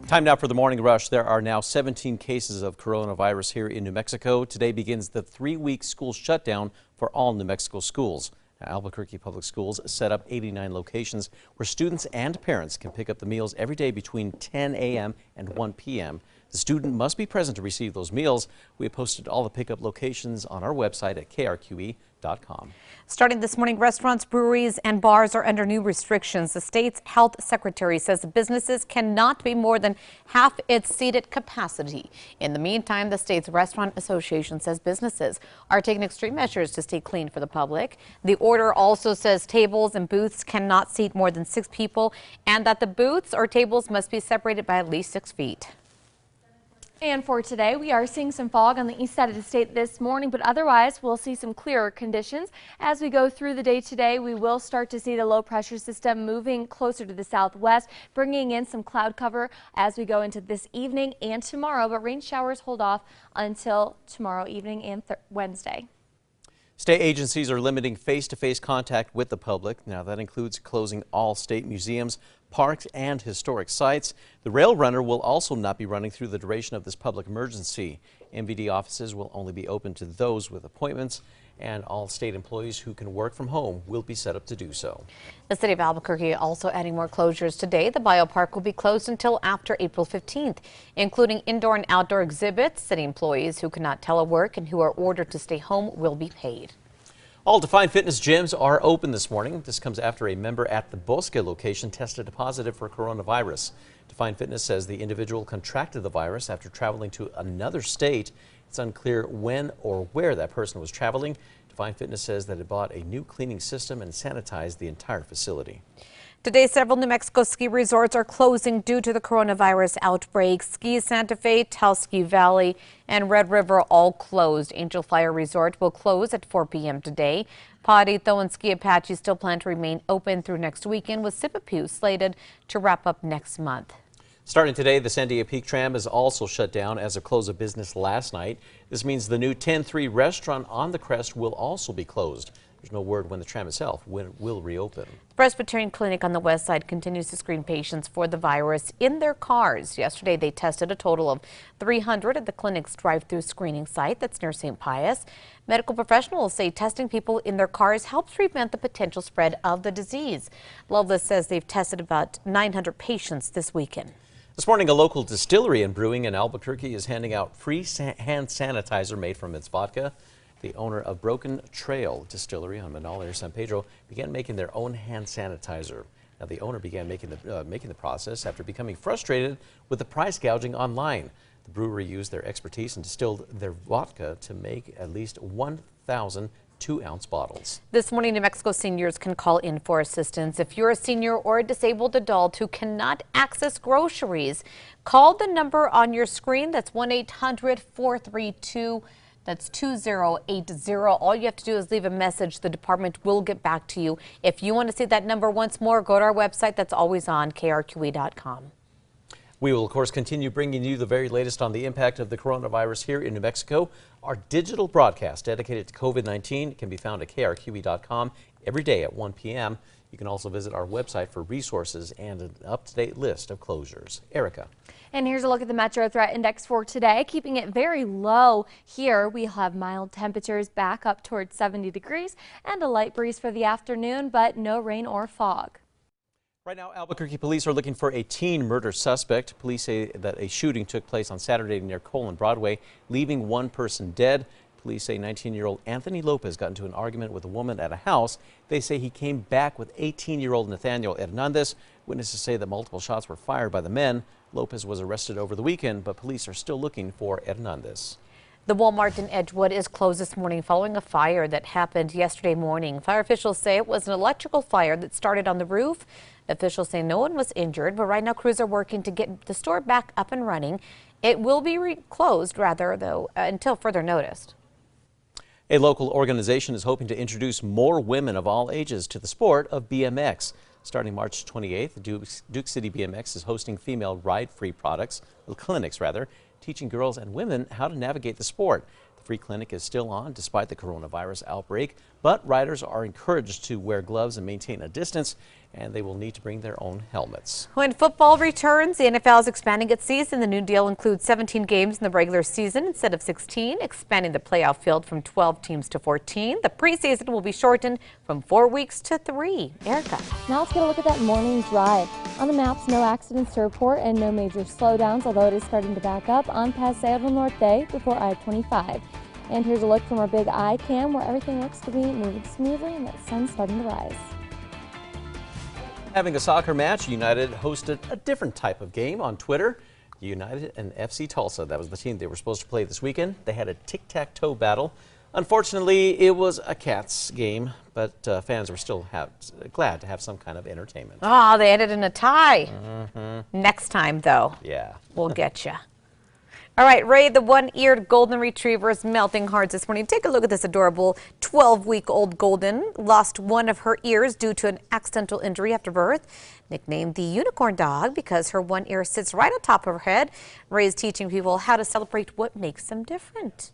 Time now for the morning rush. There are now 17 cases of coronavirus here in New Mexico. Today begins the 3-week school shutdown for all New Mexico schools. Now, Albuquerque Public Schools set up 89 locations where students and parents can pick up the meals every day between 10 a.m. and 1 p.m. The student must be present to receive those meals. We have posted all the pickup locations on our website at KRQE.com. Starting this morning, restaurants, breweries, and bars are under new restrictions. The state's health secretary says the businesses cannot be more than half its seated capacity. In the meantime, the state's restaurant association says businesses are taking extreme measures to stay clean for the public. The order also says tables and booths cannot seat more than 6 people, and that the booths or tables must be separated by at least 6 feet. And for today, we are seeing some fog on the east side of the state this morning, but otherwise we'll see some clearer conditions. As we go through the day today, we will start to see the low pressure system moving closer to the southwest, bringing in some cloud cover as we go into this evening and tomorrow, but rain showers hold off until tomorrow evening and Wednesday. State agencies are limiting face-to-face contact with the public. Now that includes closing all state museums, parks, and historic sites. The rail runner will also not be running through the duration of this public emergency. MVD offices will only be open to those with appointments, and all state employees who can work from home will be set up to do so. The city of Albuquerque also adding more closures today. The biopark will be closed until after April 15th, including indoor and outdoor exhibits. City employees who cannot telework and who are ordered to stay home will be paid. All Define Fitness gyms are open this morning. This comes after a member at the Bosque location tested positive for coronavirus. Define Fitness says the individual contracted the virus after traveling to another state. It's unclear when or where that person was traveling. Define Fitness says that it bought a new cleaning system and sanitized the entire facility. Today, several New Mexico ski resorts are closing due to the coronavirus outbreak. Ski Santa Fe, Taos Valley, and Red River all closed. Angel Fire Resort will close at 4 p.m. today. Padito and Ski Apache still plan to remain open through next weekend, with Sipapu slated to wrap up next month. Starting today, the Sandia Peak Tram is also shut down as of close of business last night. This means the new 10-3 restaurant on the crest will also be closed. There's no word when the tram itself will reopen. The Presbyterian Clinic on the west side continues to screen patients for the virus in their cars. Yesterday, they tested a total of 300 at the clinic's drive-through screening site that's near St. Pius. Medical professionals say testing people in their cars helps prevent the potential spread of the disease. Loveless says they've tested about 900 patients this weekend. This morning, a local distillery and brewing in Albuquerque is handing out free hand sanitizer made from its vodka. The owner of Broken Trail Distillery on Manal near San Pedro began making their own hand sanitizer. Now, the owner began making the process after becoming frustrated with the price gouging online. The brewery used their expertise and distilled their vodka to make at least 1,000 2-ounce bottles. This morning, New Mexico seniors can call in for assistance. If you're a senior or a disabled adult who cannot access groceries, call the number on your screen. That's 1-800-432. That's 2080. All you have to do is leave a message. The department will get back to you. If you want to see that number once more, go to our website. That's always on KRQE.com. We will, of course, continue bringing you the very latest on the impact of the coronavirus here in New Mexico. Our digital broadcast dedicated to COVID-19 can be found at KRQE.com every day at 1 p.m. You can also visit our website for resources and an up-to-date list of closures. Erica. And here's a look at the Metro Threat Index for today, keeping it very low. Here we have mild temperatures back up towards 70 degrees and a light breeze for the afternoon, but no rain or fog. Right now, Albuquerque police are looking for a teen murder suspect. Police say that a shooting took place on Saturday near Cole and Broadway, leaving one person dead. Police say 19-year-old Anthony Lopez got into an argument with a woman at a house. They say he came back with 18-year-old Nathaniel Hernandez. Witnesses say that multiple shots were fired by the men. Lopez was arrested over the weekend, but police are still looking for Hernandez. The Walmart in Edgewood is closed this morning following a fire that happened yesterday morning. Fire officials say it was an electrical fire that started on the roof. Officials say no one was injured, but right now crews are working to get the store back up and running. It will be closed, though, until further notice. A local organization is hoping to introduce more women of all ages to the sport of BMX. Starting March 28th, Duke City BMX is hosting female ride-free clinics, teaching girls and women how to navigate the sport. The Free clinic is still on despite the coronavirus outbreak, but riders are encouraged to wear gloves and maintain a distance, and they will need to bring their own helmets. When football returns, the NFL is expanding its season. The new deal includes 17 games in the regular season instead of 16, expanding the playoff field from 12 teams to 14. The preseason will be shortened from 4 weeks to 3. Erica. Now let's get a look at that morning drive. On the maps, no accidents to report and no major slowdowns, although it is starting to back up on Paseo del Norte before I-25. And here's a look from our big eye cam where everything looks to be moving smoothly and that sun's starting to rise. Having a soccer match, United hosted a different type of game on Twitter. United and FC Tulsa, that was the team they were supposed to play this weekend. They had a tic-tac-toe battle. Unfortunately, it was a Cats game, but fans were still glad to have some kind of entertainment. Oh, they ended in a tie. Next time, though, Yeah. we'll get you. All right, Ray, the one-eared golden retriever is melting hearts this morning. Take a look at this adorable 12-week-old golden. Lost one of her ears due to an accidental injury after birth. Nicknamed the unicorn dog because her one ear sits right on top of her head. Ray is teaching people how to celebrate what makes them different.